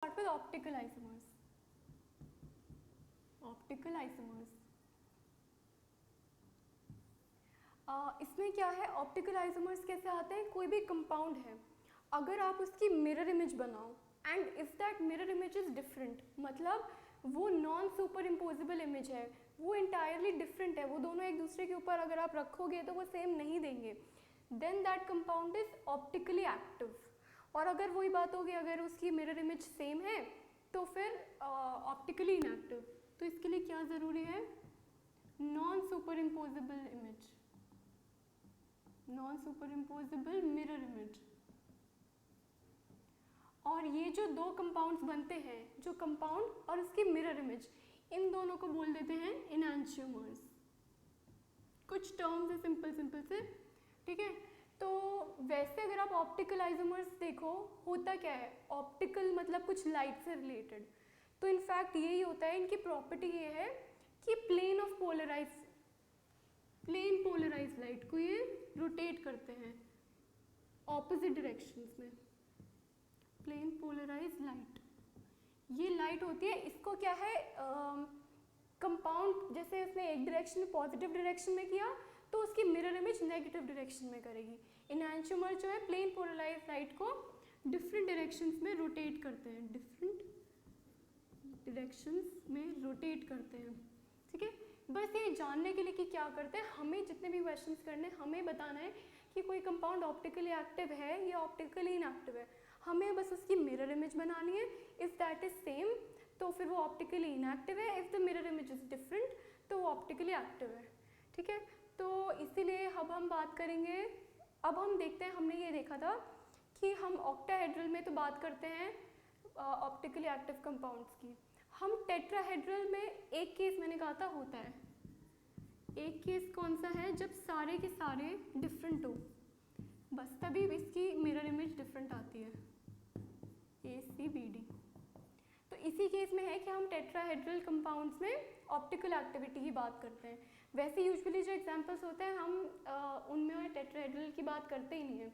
Start with optical isomers. Optical isomers. इसमें क्या है, ऑप्टिकल आइसोमर्स कैसे आते हैं? कोई भी कंपाउंड है, अगर आप उसकी मिरर इमेज बनाओ and if that mirror image is different, मतलब वो नॉन सुपर इम्पोजिबल इमेज है, वो इंटायरली डिफरेंट है, वो दोनों एक दूसरे के ऊपर अगर आप रखोगे तो वो सेम नहीं देंगे, then that compound is optically active. और अगर वही बात होगी, अगर उसकी मिरर इमेज सेम है तो फिर ऑप्टिकली इनएक्टिव. तो इसके लिए क्या ज़रूरी है? Non super imposable image, non super imposable mirror image. और ये जो दो कंपाउंड्स बनते हैं, जो कंपाउंड और उसकी मिरर इमेज, इन दोनों को बोल देते हैं इनैंशियोमर्स. कुछ टर्म्स है सिंपल सिंपल से, ठीक है. तो वैसे अगर आप ऑप्टिकल आइसोमर्स देखो, होता क्या है, ऑप्टिकल मतलब कुछ लाइट से रिलेटेड, तो इनफैक्ट यही होता है. इनकी प्रॉपर्टी ये है कि प्लेन पोलराइज लाइट को ये रोटेट करते हैं ऑपोजिट डायरेक्शंस में. प्लेन पोलराइज लाइट, ये लाइट होती है, इसको क्या है, कंपाउंड जैसे उसने एक डायरेक्शन में पॉजिटिव डायरेक्शन में किया तो उसकी मिरर इमेज नेगेटिव डायरेक्शन में करेगी. इनैंशियोमर जो है प्लेन पोलराइज लाइट को डिफरेंट डायरेक्शंस में रोटेट करते हैं, डिफरेंट डायरेक्शंस में रोटेट करते हैं, ठीक है. बस ये जानने के लिए कि क्या करते हैं, हमें जितने भी क्वेश्चंस करने हैं हमें बताना है कि कोई कंपाउंड ऑप्टिकली एक्टिव है या ऑप्टिकली इनएक्टिव है. हमें बस उसकी मिरर इमेज बनानी है. इफ़ दैट इज सेम तो फिर वो ऑप्टिकली इनएक्टिव है, if the mirror image is different तो वो ऑप्टिकली एक्टिव है, ठीक है. तो इसीलिए अब हम बात करेंगे, अब हम देखते हैं, हमने ये देखा था कि हम ऑक्टाहेड्रल में तो बात करते हैं ऑप्टिकली एक्टिव कंपाउंड्स की. हम टेट्राहेड्रल में एक केस मैंने कहा था होता है. एक केस कौन सा है? जब सारे के सारे डिफरेंट हो, बस तभी इसकी मिरर इमेज डिफरेंट आती है, ACBD. तो इसी केस में है कि हम टेट्राहेड्रल कंपाउंड्स में ऑप्टिकल एक्टिविटी की बात करते हैं. वैसे यूजुअली जो एग्जांपल्स होते हैं हम उनमें टेट्राहेड्रल की बात करते ही नहीं हैं.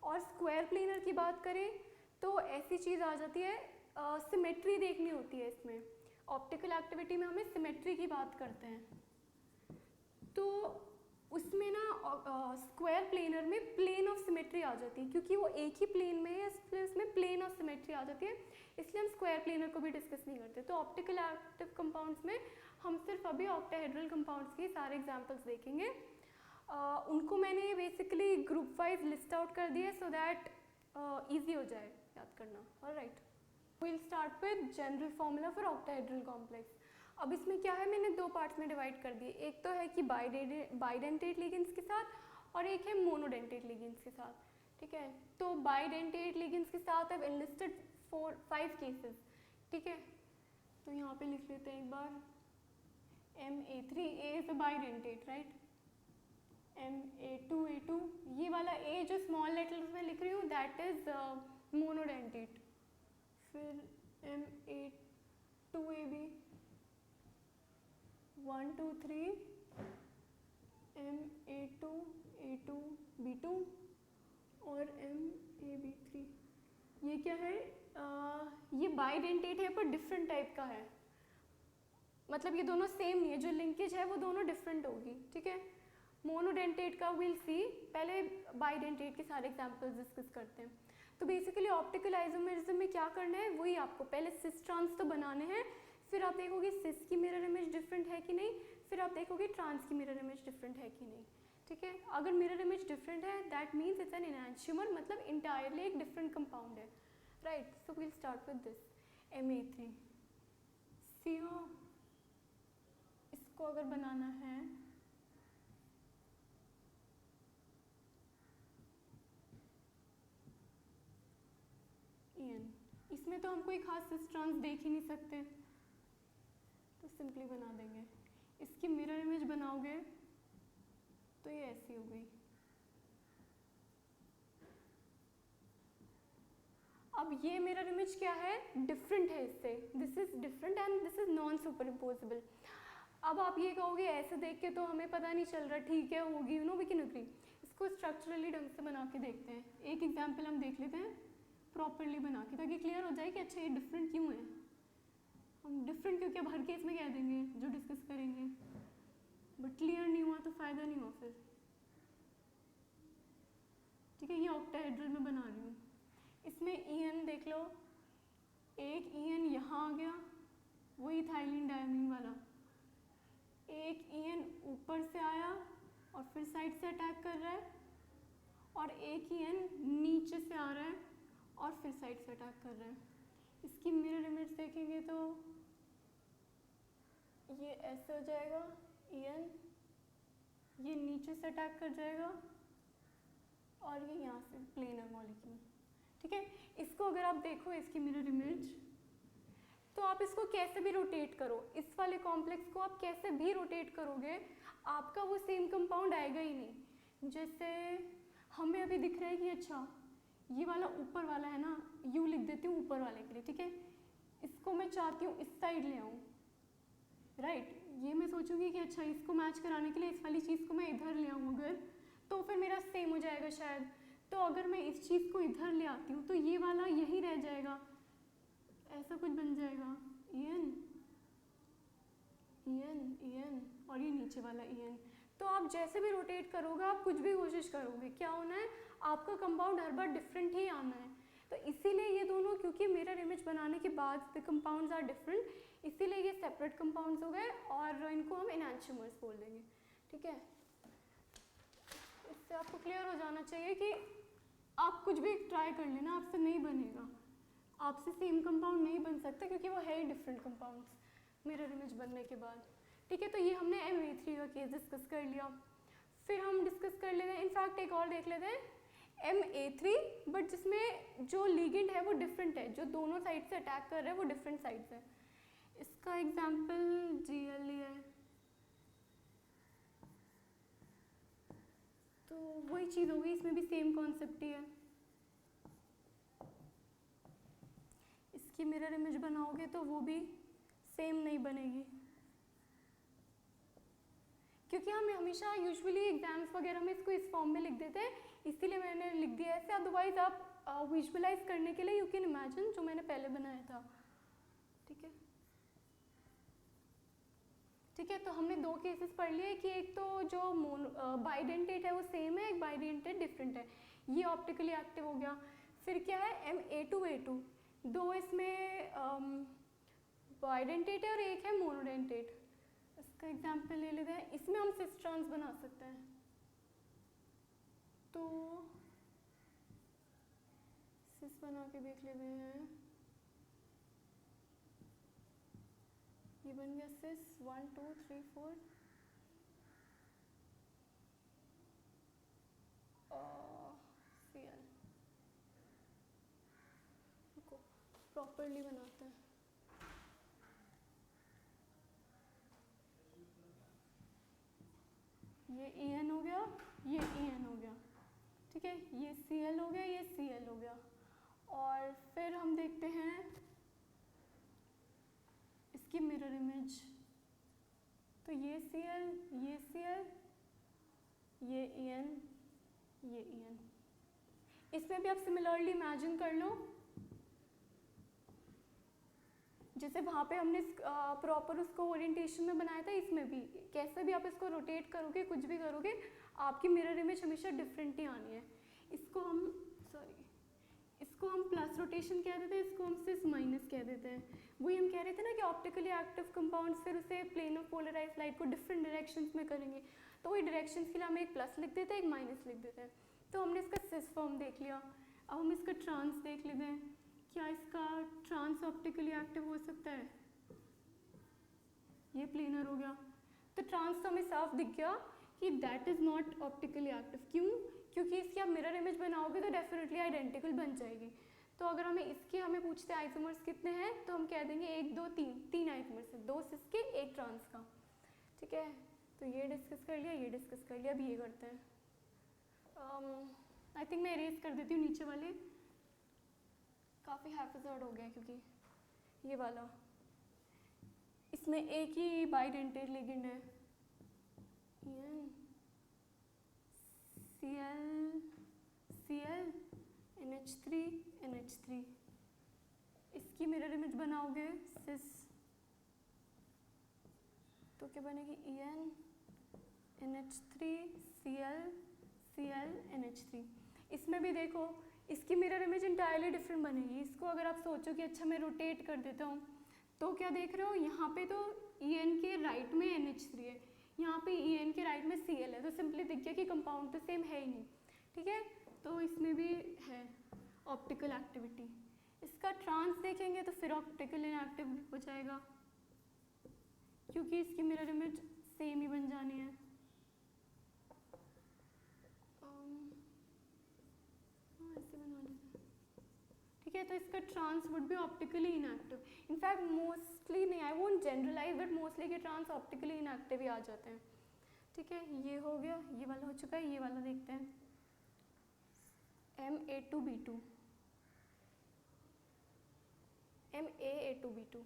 और स्क्वायर प्लेनर की बात करें तो ऐसी चीज़ आ जाती है, सिमेट्री देखनी होती है इसमें. ऑप्टिकल एक्टिविटी में हमें सिमेट्री की बात करते हैं. तो उसमें ना स्क्वायर प्लेनर में प्लेन ऑफ सिमेट्री आ जाती है, क्योंकि वो एक ही प्लेन में है इसलिए उसमें प्लेन ऑफ सिमेट्री आ जाती है, इसलिए हम स्क्वायर प्लेनर को भी डिस्कस नहीं करते. तो ऑप्टिकल एक्टिव कंपाउंड्स में हम सिर्फ अभी ऑक्टाहेड्रल कंपाउंड्स के सारे एग्जांपल्स देखेंगे. उनको मैंने basically group wise list out कर दिया सो दैट ईजी हो जाए याद करना. Alright, will start with general formula for octahedral complex. अब इसमें क्या है, मैंने दो पार्ट्स में डिवाइड कर दिए. एक तो है कि बाइडेंटेट लिगेंड्स के साथ और एक है मोनोडेंटेट लिगेंड्स के साथ, ठीक है. तो बाइडेंटेट लिगेंड्स के साथ अब एनलिस्टेड 5 केसेस, ठीक है. तो यहाँ पे लिख लेते हैं एक बार, MA3, A is a bidentate, right. MA2, ये वाला A जो स्मॉल लेटर्स में लिख रही हूँ दैट इज मोनोडेंटेट. फिर MA2AB 1 2 3, MA2 A2B2 और MAB3. ये क्या है, ये बाइडेंटेट है पर डिफरेंट टाइप का है, मतलब ये दोनों सेम नहीं है, जो लिंकेज है वो दोनों डिफरेंट होगी, ठीक है. मोनोडेंटेट का विल सी, पहले बाइडेंटेट के सारे एग्जांपल्स डिस्कस करते हैं. तो बेसिकली ऑप्टिकल आइसोमेरिज्म में क्या करना है, वही आपको पहले सिस ट्रांस तो बनाने हैं, फिर आप देखोगे सिस की मिरर इमेज डिफरेंट है कि नहीं, फिर आप देखोगे ट्रांस की मिरर इमेज डिफरेंट है कि नहीं, ठीक है. अगर मिरर इमेज डिफरेंट है दैट मीन्स इट्स एन एनैंशियोमर, मतलब इंटायरली एक डिफरेंट कंपाउंड है, right. So will start with this MA3. CO इसको अगर बनाना है EN, इसमें तो हम कोई खास सिस ट्रांस देख ही नहीं सकते, तो सिंपली बना देंगे. इसकी मिरर इमेज बनाओगे तो ये ऐसी हो गई. अब ये मिरर इमेज क्या है, डिफरेंट है इससे, this is different and this is non super imposable. अब आप ये कहोगे ऐसे देख के तो हमें पता नहीं चल रहा, ठीक है होगी, वी कैन एग्री. इसको स्ट्रक्चरली ढंग से बना के देखते हैं. एक एग्जाम्पल हम देख लेते हैं. प्रॉपरली बना के, ताकि क्लियर हो जाए कि अच्छा ये डिफरेंट क्यों है। हम डिफरेंट क्योंकि अब हर केस में कह देंगे जो डिस्कस करेंगे, बट क्लियर नहीं हुआ तो फ़ायदा नहीं हुआ फिर। ठीक है, ये ऑक्टाहेड्रल में बना रही हूँ। इसमें EN देख लो, एक EN यहाँ आ गया, वही इथाइलिन डायमीन वाला, एक EN ऊपर से आया और फिर साइड से अटैक कर रहा है, और एक EN नीचे से आ रहा है और फिर साइड से अटैक कर रहा है। इसकी मिरर इमेज देखेंगे तो ये ऐसे हो जाएगा, EN ये नीचे से अटैक कर जाएगा और ये यहाँ से प्लेनर मॉलिक्यूल। ठीक है, इसको अगर आप देखो इसकी मिरर इमेज, तो आप इसको कैसे भी रोटेट करो, इस वाले कॉम्प्लेक्स को आप कैसे भी रोटेट करोगे, आपका वो सेम कंपाउंड आएगा ही नहीं। जैसे हमें अभी दिख रहा है कि अच्छा ये वाला ऊपर वाला है ना, यू लिख देती हूँ ऊपर वाले के लिए। ठीक है, इसको मैं चाहती हूँ इस साइड ले आऊँ, राइट। ये मैं सोचूंगी कि अच्छा इसको मैच कराने के लिए इस वाली चीज़ को मैं इधर ले आऊँ अगर, तो फिर मेरा सेम हो जाएगा शायद। तो अगर मैं इस चीज़ को इधर ले आती हूँ तो ये वाला यही रह जाएगा, ऐसा कुछ बन जाएगा, EN EN EN और ये नीचे वाला EN। तो आप जैसे भी रोटेट करोगे, आप कुछ भी कोशिश करोगे, क्या होना है, आपका कंपाउंड हर बार डिफरेंट ही आना है। तो इसीलिए ये दोनों, क्योंकि मिरर इमेज बनाने के बाद द कंपाउंड्स आर डिफरेंट, इसीलिए ये सेपरेट कंपाउंड्स हो गए और इनको हम एनांटियोमर्स बोल देंगे। ठीक है, इससे आपको क्लियर हो जाना चाहिए कि आप कुछ भी ट्राई कर लेना, आपसे नहीं बनेगा, आपसे सेम कंपाउंड नहीं बन सकता, क्योंकि वो है ही डिफरेंट कंपाउंड्स मिरर इमेज बनने के बाद। ठीक है, तो ये हमने MA3 का केस डिस्कस कर लिया। फिर हम डिस्कस कर लेते हैं, इनफैक्ट एक और देख लेते हैं MA3, बट जिसमें जो लिगेंड है वो डिफरेंट है, जो दोनों साइड से अटैक कर रहे हैं वो डिफरेंट साइड से। इसका एग्जाम्पल GL है, तो वही चीज़ होगी, इसमें भी सेम कॉन्सेप्ट ही है। इसकी मिरर इमेज बनाओगे तो वो भी सेम नहीं बनेगी, क्योंकि हम हमेशा यूजुअली एग्जाम्स वगैरह में इसको इस फॉर्म में लिख देते हैं, इसीलिए मैंने लिख दिया ऐसे। अदरवाइज आप विजुअलाइज करने के लिए यू कैन इमेजिन, जो मैंने पहले बनाया था। ठीक है, ठीक है, तो हमने दो केसेस पढ़ लिए कि एक तो जो बाइडेंटेट है वो सेम है, एक बाइडेंटेट डिफरेंट है, ये ऑप्टिकली एक्टिव हो गया। फिर क्या है, MA2A2, दो इसमें बाइडेंटेट है और एक है मोनोडेंटेट। इसका एग्जाम्पल ले लेते हैं, इसमें हम सिस ट्रांस बना सकते हैं, तो सिस बना के देख लेते हैं। ये बन गया सिस 1 2 3 4, Cl को प्रॉपरली बनाते हैं। ये EN हो गया, ये EN हो गया। ठीक है, ये Cl हो गया, ये Cl हो गया। और फिर हम देखते हैं इसकी मिरर इमेज, तो ये Cl, ये Cl, ये EN, ये EN। इसमें भी आप सिमिलरली इमेजिन कर लो, जैसे वहाँ पे हमने प्रॉपर उसको ओरिएंटेशन में बनाया था, इसमें भी कैसे भी आप इसको रोटेट करोगे, कुछ भी करोगे, आपकी मिरर इमेज हमेशा डिफरेंट ही आनी है। इसको हम प्लस रोटेशन कह देते हैं, इसको हम सिस माइनस कह देते हैं। वही हम कह रहे थे ना कि ऑप्टिकली एक्टिव कंपाउंड्स फिर उसे प्लेन ऑफ पोलराइज्ड लाइट को डिफरेंट डायरेक्शंस में करेंगे, तो वही डायरेक्शंस के लिए हम एक प्लस लिख देते हैं, एक माइनस लिख देते हैं। तो हमने इसका सिस फॉर्म देख लिया, अब हम इसका ट्रांस देख लेते हैं। क्या इसका ट्रांस ऑप्टिकली एक्टिव हो सकता है? ये प्लेनर हो गया, तो ट्रांस तो हमें साफ दिख गया कि that is not optically active. क्यों? क्योंकि इसकी आप मिरर इमेज बनाओगे तो डेफिनेटली आइडेंटिकल बन जाएगी। तो अगर हमें पूछते हैं आइसोमर्स कितने हैं, तो हम कह देंगे 1 2 3, 3 आइसोमर्स हैं, 2 सिस के 1 ट्रांस का। ठीक है, तो ये डिस्कस कर लिया, ये डिस्कस कर लिया। अब ये करते हैं, आई थिंक मैं इरेज कर देती हूँ नीचे वाले, काफ़ी हैफिजर्ड हो गया क्योंकि ये वाला, इसमें एक ही बाइडेंटेट लिगेंड है, Cl Cl NH3 NH3, इसकी मिरर इमेज बनाओगे सिस, तो क्या बनेगी En NH3 Cl Cl NH3। इसमें भी देखो इसकी मिरर इमेज इंटायरली डिफरेंट बनेगी। इसको अगर आप सोचो कि अच्छा मैं रोटेट कर देता हूँ, तो क्या देख रहे हो यहाँ पे तो En के राइट में NH3 है, यहाँ पे En के राइट में Cl है, तो सिंपली दिख गया कि कंपाउंड तो सेम है ही नहीं, ठीक है। तो इसमें भी है ऑप्टिकल एक्टिविटी। इसका ट्रांस देखेंगे तो फिर ऑप्टिकल इनएक्टिव हो जाएगा, क्योंकि इसकी मिरर इमेज सेम ही बन जानी है। ऐसे बना लेते हैं, ठीक है। तो इसका trans would be optically inactive. In fact mostly नहीं, I won't generalise, but mostly के ट्रांस ऑप्टिकली इनएक्टिव ही आ जाते हैं, ठीक है। ये हो गया, ये वाला हो चुका है, ये वाला देखते हैं MA2B2 MAA2B2।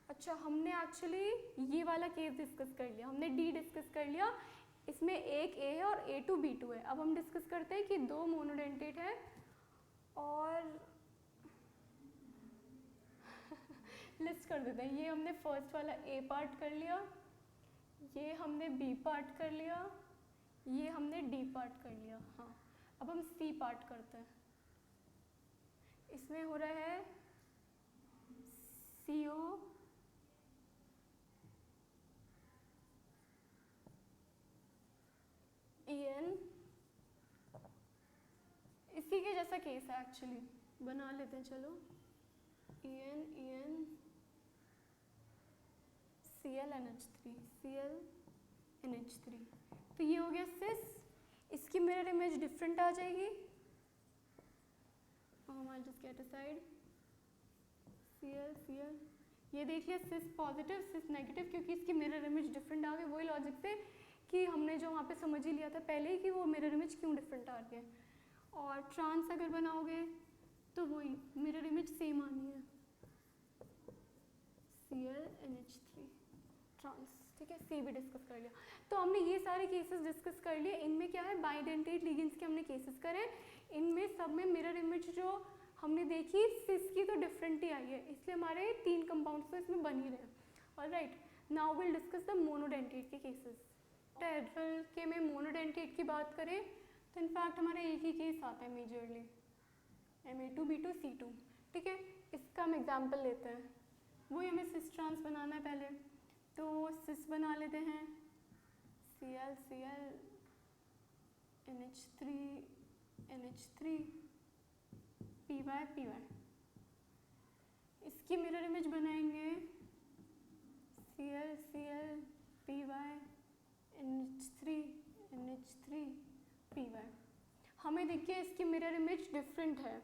अच्छा, हमने एक्चुअली ये वाला केस डिस्कस कर लिया, हमने D डिस्कस कर लिया, इसमें एक A है और A2B2 है। अब हम डिस्कस करते हैं कि दो मोनोडेंटेट है और लिस्ट कर देते हैं। ये हमने फर्स्ट वाला A पार्ट कर लिया, ये हमने B पार्ट कर लिया, ये हमने D पार्ट कर लिया। हाँ, अब हम C पार्ट करते हैं। इसमें हो रहा है CO En, इसी के जैसा केस है एक्चुअली, बना लेते हैं चलो। En Cl NH3 Cl NH3, तो ये हो गया सिस। इसकी मिरर इमेज डिफरेंट आ जाएगी, I'll just get aside Cl Cl, ये देख लिया सिस पॉजिटिव सिस नेगेटिव, क्योंकि इसकी मिरर इमेज डिफरेंट आ गई। वही लॉजिक से कि हमने जो वहाँ पे समझ ही लिया था पहले ही कि वो मिरर इमेज क्यों डिफरेंट आ रही है। और ट्रांस अगर बनाओगे तो वही मिरर इमेज सेम आनी है, Cl NH3 ट्रांस, ठीक है। C भी डिस्कस कर लिया। तो हमने ये सारे केसेस डिस्कस कर लिए। इनमें क्या है, बाइडेंटेट लिगेंड्स के हमने केसेस करे। इनमें सब में मिरर इमेज जो हमने देखी सिस की तो डिफरेंट ही आई है, इसलिए हमारे 3 कंपाउंड्स तो इसमें बन ही रहे। Alright, now will discuss the monodentate के केसेस। टेट्राहेड्रल के में मोनोडेंटेट की बात करें तो इनफैक्ट हमारा एक ही केस आता है मेजरली, Ma2B2 C2, ठीक है। इसका हम एग्जाम्पल लेते हैं। वही हमें सिस ट्रांस बनाना है पहले, तो सिस बना लेते हैं Cl Cl NH3 NH3 Py Py। इसकी मिरर इमेज बनाएंगे Cl Cl Py NH3 NH3 Py। हमें देखिए इसकी मिरर इमेज डिफरेंट है।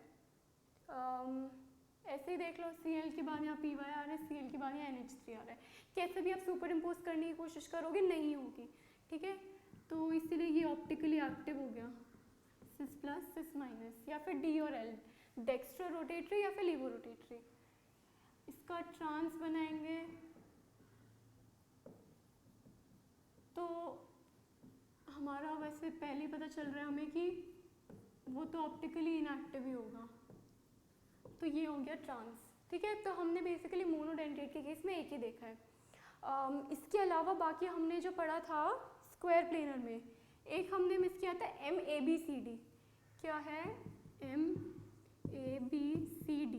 ऐसे ही देख लो, Cl के बाद यहाँ Py आ रहा है, Cl के बाद यहाँ NH3 आ रहा है। कैसे भी आप सुपर इम्पोज करने की कोशिश करोगे नहीं होगी, ठीक है। तो इसीलिए ये ऑप्टिकली एक्टिव हो गया, सिस प्लस सिस माइनस, या फिर D और L, डेक्स्ट्रो रोटेटरी या फिर लीवो रोटेटरी। इसका ट्रांस बनाएंगे तो हमारा वैसे पहले ही पता चल रहा है हमें कि वो तो ऑप्टिकली इनएक्टिव ही होगा, तो ये हो गया ट्रांस, ठीक है। तो हमने बेसिकली मोनोडेंटेट के केस में एक ही देखा है। इसके अलावा बाकी हमने जो पढ़ा था स्क्वायर प्लेनर में, एक हमने मिस किया था MABCD। क्या है MABCD?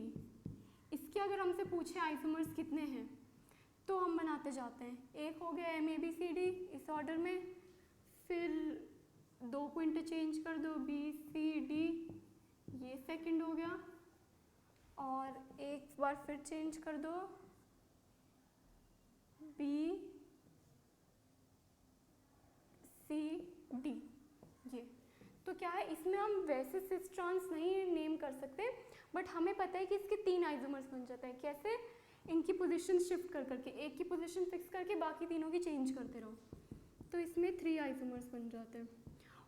इसके अगर हमसे पूछे आइसोमर्स कितने हैं तो हम बनाते जाते हैं। एक हो गया MABCD इस ऑर्डर में, फिर 2 को इंटरचेंज कर दो BCD, ये सेकंड हो गया, और एक बार फिर चेंज कर दो BCD, ये। तो क्या है, इसमें हम वैसे सिस ट्रांस नहीं नेम कर सकते, बट हमें पता है कि इसके 3 आइसोमर्स बन जाते हैं। कैसे? इनकी पोजीशन शिफ्ट कर करके, एक की पोजीशन फिक्स करके बाकी तीनों की चेंज करते रहो, तो इसमें 3 आइसोमर्स बन जाते हैं।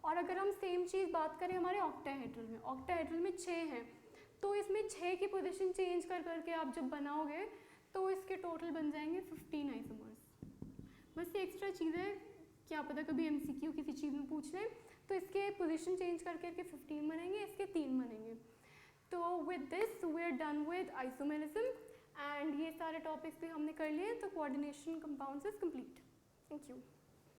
और अगर हम सेम चीज़ बात करें हमारे ऑक्टाहेड्रल में, ऑक्टाहेड्रल में 6 हैं, तो इसमें 6 की पोजीशन चेंज कर करके आप जब बनाओगे तो इसके टोटल बन जाएंगे 15 आइसोमर्स। बस ये एक्स्ट्रा चीज़ है क्या पता कभी MCQ किसी चीज़ में पूछ लें, तो इसके पोजीशन चेंज करके 15 बनेंगे, इसके 3 बनेंगे। तो with this we are done with isomerism and ये सारे टॉपिक्स भी हमने कर लिए, तो coordination compounds is complete. Thank you.